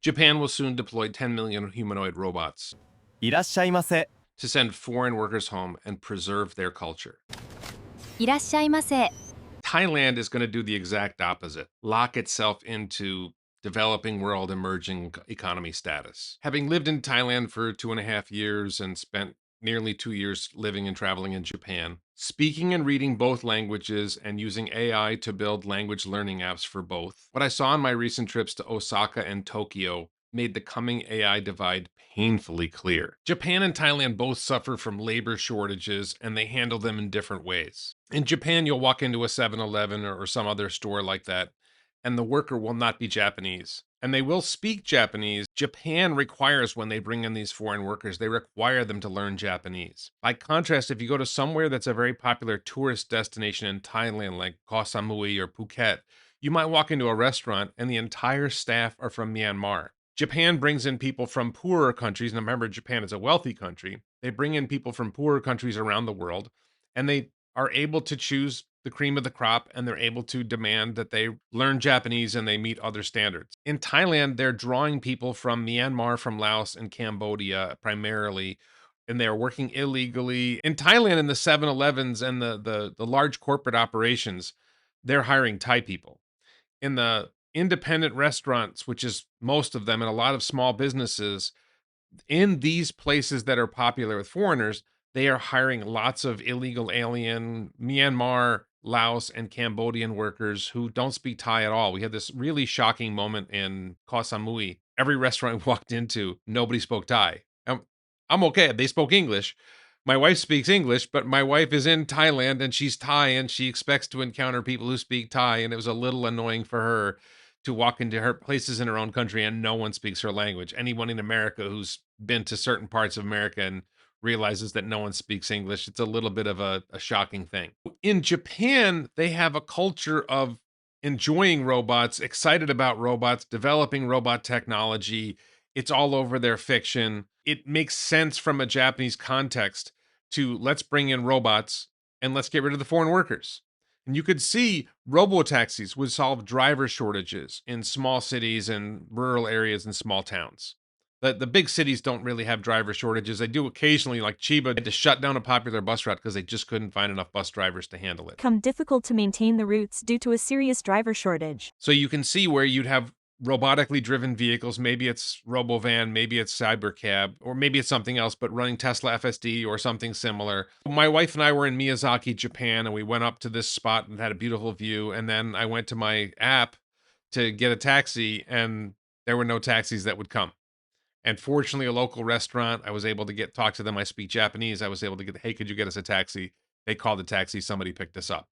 Japan will soon deploy 10 million humanoid robots いらっしゃいませ。to send foreign workers home and preserve their culture. いらっしゃいませ。Thailand is going to do the exact opposite, lock itself into developing world emerging economy status. Having lived in Thailand for 2.5 years and spent nearly 2 years living and traveling in Japan, speaking and reading both languages and using AI to build language learning apps for both, what I saw on my recent trips to Osaka and Tokyo made the coming AI divide painfully clear. Japan and Thailand both suffer from labor shortages and they handle them in different ways. In Japan, you'll walk into a 7-Eleven or some other store like that, and the worker will not be Japanese. And they will speak Japanese. Japan requires when they bring in these foreign workers, they require them to learn Japanese. By contrast, if you go to somewhere that's a very popular tourist destination in Thailand, like Koh Samui or Phuket, you might walk into a restaurant and the entire staff are from Myanmar. Japan brings in people from poorer countries. And remember, Japan is a wealthy country. They bring in people from poorer countries around the world, and they are able to choose the cream of the crop and they're able to demand that they learn Japanese and they meet other standards. In Thailand, they're drawing people from Myanmar, from Laos, and Cambodia primarily, and they're working illegally. In Thailand, in the 7-Elevens and the large corporate operations, they're hiring Thai people. In the independent restaurants, which is most of them, and a lot of small businesses, in these places that are popular with foreigners, they are hiring lots of illegal alien Myanmar, Laos, and Cambodian workers who don't speak Thai at all. We had this really shocking moment in Koh Samui. Every restaurant we walked into, nobody spoke Thai. I'm okay. They spoke English. My wife speaks English, but my wife is in Thailand and she's Thai and she expects to encounter people who speak Thai. And it was a little annoying for her to walk into her places in her own country and no one speaks her language. Anyone in America who's been to certain parts of America and realizes that no one speaks English, it's a little bit of a shocking thing. In Japan, they have a culture of enjoying robots, excited about robots, developing robot technology. It's all over their fiction. It makes sense from a Japanese context to let's bring in robots and let's get rid of the foreign workers. And you could see robotaxis would solve driver shortages in small cities and rural areas and small towns. The big cities don't really have driver shortages. They do occasionally, like Chiba had to shut down a popular bus route because they just couldn't find enough bus drivers to handle it. Become difficult to maintain the routes due to a serious driver shortage. So you can see where you'd have robotically driven vehicles. Maybe it's Robovan, maybe it's Cybercab, or maybe it's something else, but running Tesla FSD or something similar. My wife and I were in Miyazaki, Japan, and we went up to this spot and had a beautiful view. And then I went to my app to get a taxi, and there were no taxis that would come. And fortunately, a local restaurant, I was able to talk to them. I speak Japanese. I was able to get, hey, could you get us a taxi? They called the taxi. Somebody picked us up.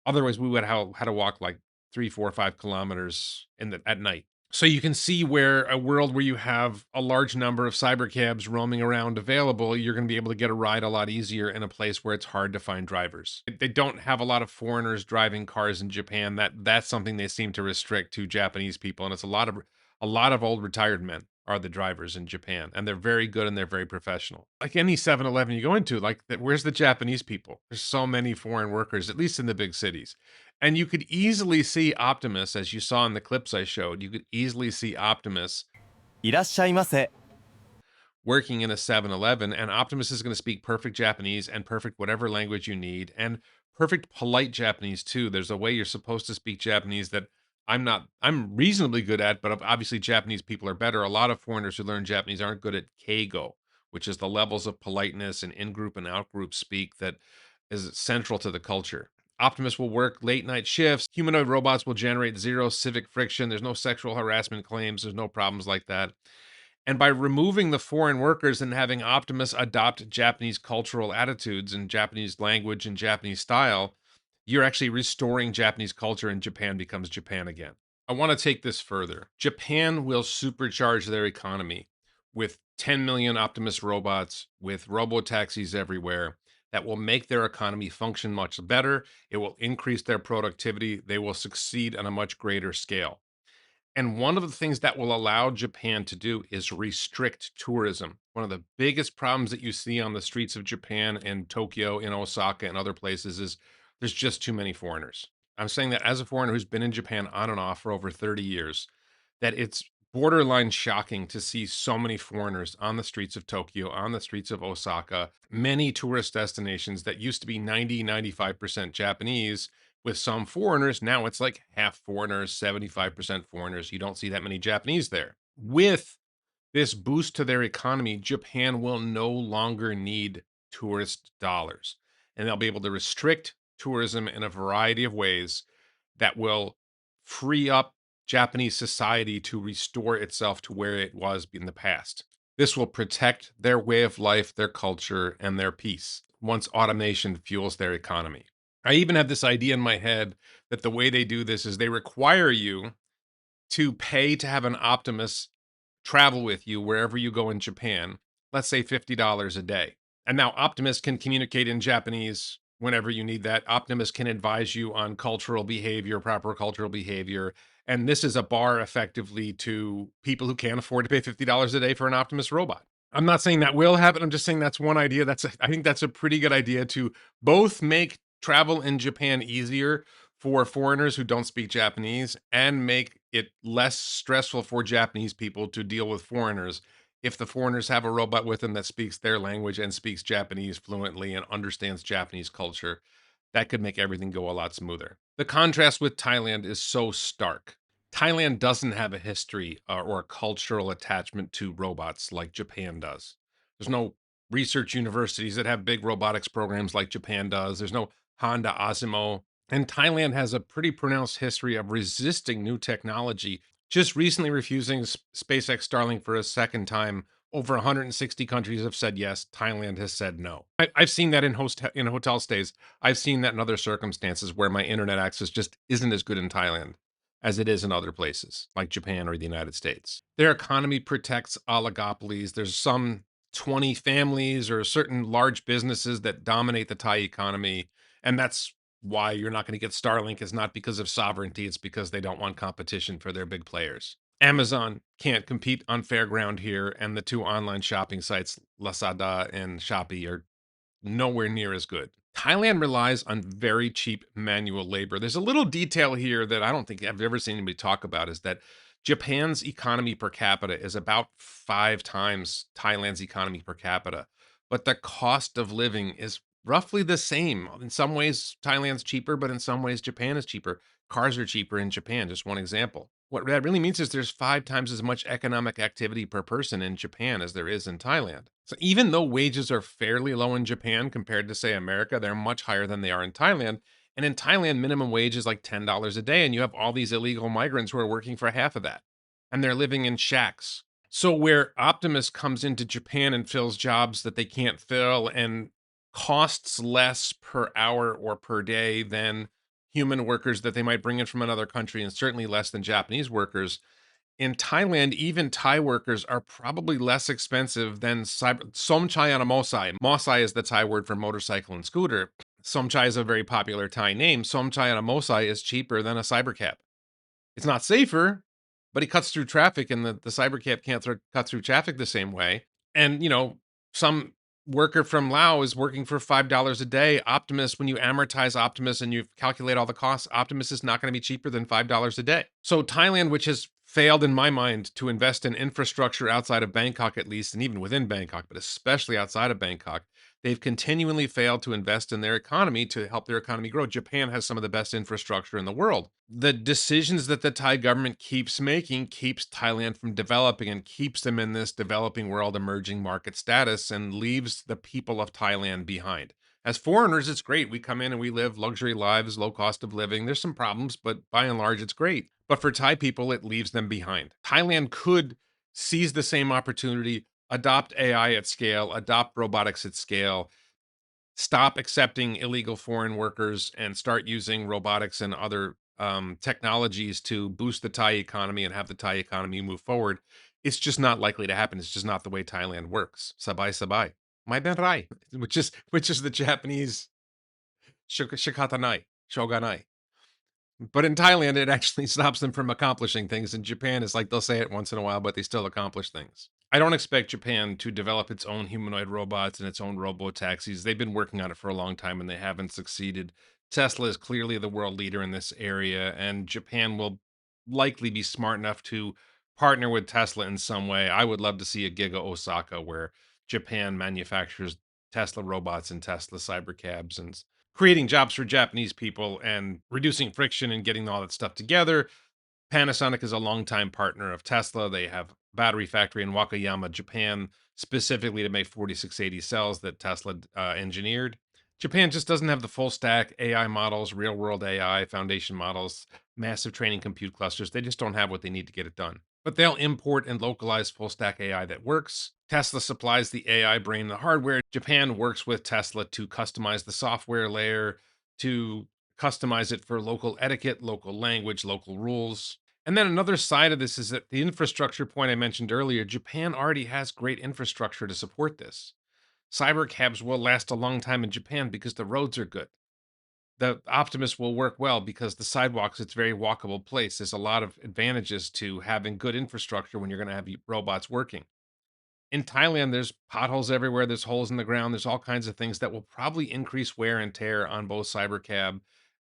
Otherwise, we would have had to walk like 3, 4, 5 kilometers at night. So you can see where a world where you have a large number of cybercabs roaming around available, you're going to be able to get a ride a lot easier in a place where it's hard to find drivers. They don't have a lot of foreigners driving cars in Japan. That's something they seem to restrict to Japanese people, and it's a lot of old retired men are the drivers in Japan, and they're very good and they're very professional. Like any 7-Eleven you go into, like where's the Japanese people? There's so many foreign workers, at least in the big cities. And you could easily see Optimus, as you saw in the clips I showed, you could easily see Optimus いらっしゃいませ。 working in a 7-Eleven, and Optimus is going to speak perfect Japanese and perfect whatever language you need, and perfect polite Japanese too. There's a way you're supposed to speak Japanese that I'm reasonably good at, but obviously Japanese people are better. A lot of foreigners who learn Japanese aren't good at keigo, which is the levels of politeness and in-group and out-group speak that is central to the culture. Optimus will work late night shifts. Humanoid robots will generate zero civic friction. There's no sexual harassment claims. There's no problems like that. And by removing the foreign workers and having Optimus adopt Japanese cultural attitudes and Japanese language and Japanese style, you're actually restoring Japanese culture and Japan becomes Japan again. I want to take this further. Japan will supercharge their economy with 10 million Optimus robots, with robo-taxis everywhere that will make their economy function much better. It will increase their productivity. They will succeed on a much greater scale. And one of the things that will allow Japan to do is restrict tourism. One of the biggest problems that you see on the streets of Japan and Tokyo, in Osaka, and other places is there's just too many foreigners. I'm saying that as a foreigner who's been in Japan on and off for over 30 years, that it's borderline shocking to see so many foreigners on the streets of Tokyo, on the streets of Osaka, many tourist destinations that used to be 90, 95% Japanese with some foreigners. Now it's like half foreigners, 75% foreigners. You don't see that many Japanese there. With this boost to their economy, Japan will no longer need tourist dollars, and they'll be able to restrict tourism in a variety of ways that will free up Japanese society to restore itself to where it was in the past. This will protect their way of life, their culture, and their peace once automation fuels their economy. I even have this idea in my head that the way they do this is they require you to pay to have an Optimus travel with you wherever you go in Japan, let's say $50 a day. And now Optimus can communicate in Japanese whenever you need that. Optimus can advise you on cultural behavior, proper cultural behavior. And this is a bar effectively to people who can't afford to pay $50 a day for an Optimus robot. I'm not saying that will happen. I'm just saying that's one idea. I think that's a pretty good idea to both make travel in Japan easier for foreigners who don't speak Japanese and make it less stressful for Japanese people to deal with foreigners if the foreigners have a robot with them that speaks their language and speaks Japanese fluently and understands Japanese culture. That could make everything go a lot smoother. The contrast with Thailand is so stark. Thailand doesn't have a history or a cultural attachment to robots like Japan does. There's no research universities that have big robotics programs like Japan does. There's no Honda Asimo. And Thailand has a pretty pronounced history of resisting new technology, just recently refusing SpaceX Starlink for a second time. Over 160 countries have said yes. Thailand has said no. I've seen that in hotel stays. I've seen that in other circumstances where my internet access just isn't as good in Thailand as it is in other places like Japan or the United States. Their economy protects oligopolies. There's some 20 families or certain large businesses that dominate the Thai economy. And that's why you're not going to get Starlink is not because of sovereignty. It's because they don't want competition for their big players. Amazon can't compete on fair ground here. And the two online shopping sites, Lazada and Shopee, are nowhere near as good. Thailand relies on very cheap manual labor. There's a little detail here that I don't think I've ever seen anybody talk about is that Japan's economy per capita is about 5 times Thailand's economy per capita, but the cost of living is roughly the same. In some ways, Thailand's cheaper, but in some ways, Japan is cheaper. Cars are cheaper in Japan, just one example. What that really means is there's 5 times as much economic activity per person in Japan as there is in Thailand. So even though wages are fairly low in Japan compared to, say, America, they're much higher than they are in Thailand. And in Thailand, minimum wage is like $10 a day, and you have all these illegal migrants who are working for half of that, and they're living in shacks. So where Optimus comes into Japan and fills jobs that they can't fill and costs less per hour or per day than human workers that they might bring in from another country, and certainly less than Japanese workers, in Thailand, even Thai workers are probably less expensive than Somchai and a Mosai. Mosai is the Thai word for motorcycle and scooter. Somchai is a very popular Thai name. Somchai and a Mosai is cheaper than a cybercab. It's not safer, but he cuts through traffic, and the cybercab can't cut through traffic the same way. And, some worker from Lao is working for $5 a day. Optimus, when you amortize Optimus and you calculate all the costs, Optimus is not going to be cheaper than $5 a day. So Thailand, which has failed in my mind to invest in infrastructure outside of Bangkok at least, and even within Bangkok, but especially outside of Bangkok, they've continually failed to invest in their economy to help their economy grow. Japan has some of the best infrastructure in the world. The decisions that the Thai government keeps making keeps Thailand from developing and keeps them in this developing world emerging market status and leaves the people of Thailand behind. As foreigners, it's great. We come in and we live luxury lives, low cost of living. There's some problems, but by and large, it's great. But for Thai people, it leaves them behind. Thailand could seize the same opportunity, adopt AI at scale, adopt robotics at scale, stop accepting illegal foreign workers, and start using robotics and other technologies to boost the Thai economy and have the Thai economy move forward. It's just not likely to happen. It's just not the way Thailand works. Sabai sabai. Mai ben rai, which is the Japanese shikatanai, shoganai. But in Thailand, it actually stops them from accomplishing things. In Japan, it's like they'll say it once in a while, but they still accomplish things. I don't expect Japan to develop its own humanoid robots and its own robo taxis. They've been working on it for a long time and they haven't succeeded. Tesla is clearly the world leader in this area, and Japan will likely be smart enough to partner with Tesla in some way. I would love to see a Giga Osaka where Japan manufactures Tesla robots and Tesla cybercabs and creating jobs for Japanese people and reducing friction and getting all that stuff together. Panasonic is a longtime partner of Tesla. They have a battery factory in Wakayama, Japan, specifically to make 4680 cells that Tesla engineered. Japan just doesn't have the full stack AI models, real world AI, foundation models, massive training compute clusters. They just don't have what they need to get it done. But they'll import and localize full stack AI that works. Tesla supplies the AI brain and the hardware. Japan works with Tesla to customize the software layer, to customize it for local etiquette, local language, local rules. And then another side of this is that the infrastructure point I mentioned earlier, Japan already has great infrastructure to support this. Cyber cabs will last a long time in Japan because the roads are good. The Optimus will work well because the sidewalks, it's a very walkable place. There's a lot of advantages to having good infrastructure when you're going to have robots working. In Thailand, there's potholes everywhere, there's holes in the ground, there's all kinds of things that will probably increase wear and tear on both Cybercab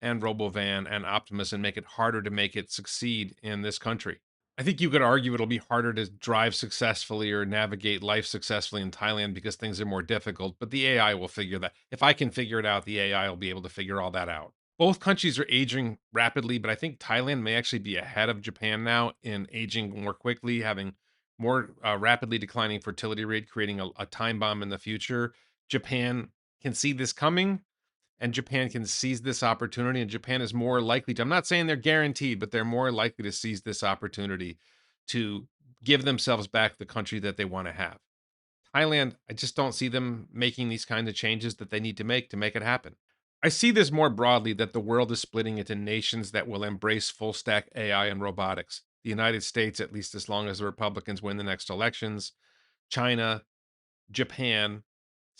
and Robovan and Optimus and make it harder to make it succeed in this country. I think you could argue it'll be harder to drive successfully or navigate life successfully in Thailand because things are more difficult, but the AI will figure that. If I can figure it out, the AI will be able to figure all that out. Both countries are aging rapidly, but I think Thailand may actually be ahead of Japan now in aging more quickly, having more rapidly declining fertility rate, creating a time bomb in the future. Japan can see this coming and Japan can seize this opportunity. And Japan is more likely to, I'm not saying they're guaranteed, but they're more likely to seize this opportunity to give themselves back the country that they want to have. Thailand, I just don't see them making these kinds of changes that they need to make it happen. I see this more broadly that the world is splitting into nations that will embrace full stack AI and robotics. The United States, at least as long as the Republicans win the next elections, China, Japan,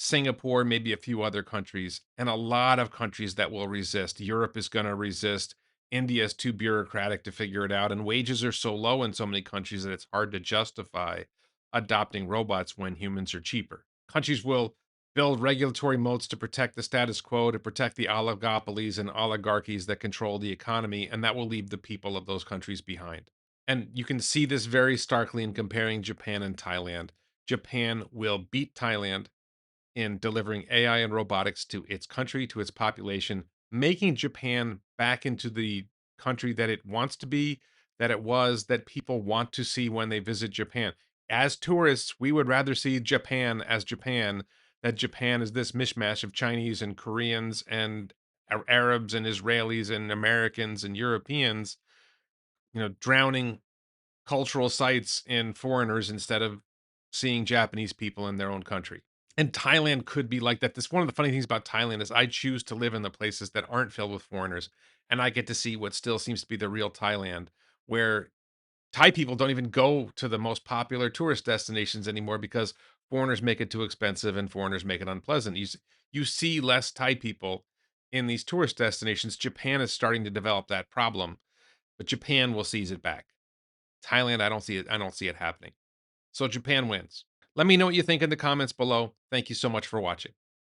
Singapore, maybe a few other countries, and a lot of countries that will resist. Europe is going to resist. India is too bureaucratic to figure it out. And wages are so low in so many countries that it's hard to justify adopting robots when humans are cheaper. Countries will build regulatory moats to protect the status quo, to protect the oligopolies and oligarchies that control the economy, and that will leave the people of those countries behind. And you can see this very starkly in comparing Japan and Thailand. Japan will beat Thailand in delivering AI and robotics to its country, to its population, making Japan back into the country that it wants to be, that it was, that people want to see when they visit Japan. As tourists, we would rather see Japan as Japan, that Japan is this mishmash of Chinese and Koreans and Arabs and Israelis and Americans and Europeans, drowning cultural sites in foreigners instead of seeing Japanese people in their own country. And Thailand could be like that. This one of the funny things about Thailand is I choose to live in the places that aren't filled with foreigners, and I get to see what still seems to be the real Thailand, where Thai people don't even go to the most popular tourist destinations anymore because foreigners make it too expensive and foreigners make it unpleasant. You see less Thai people in these tourist destinations. Japan is starting to develop that problem, but Japan will seize it back. Thailand, I don't see it. I don't see it happening. So Japan wins. Let me know what you think in the comments below. Thank you so much for watching.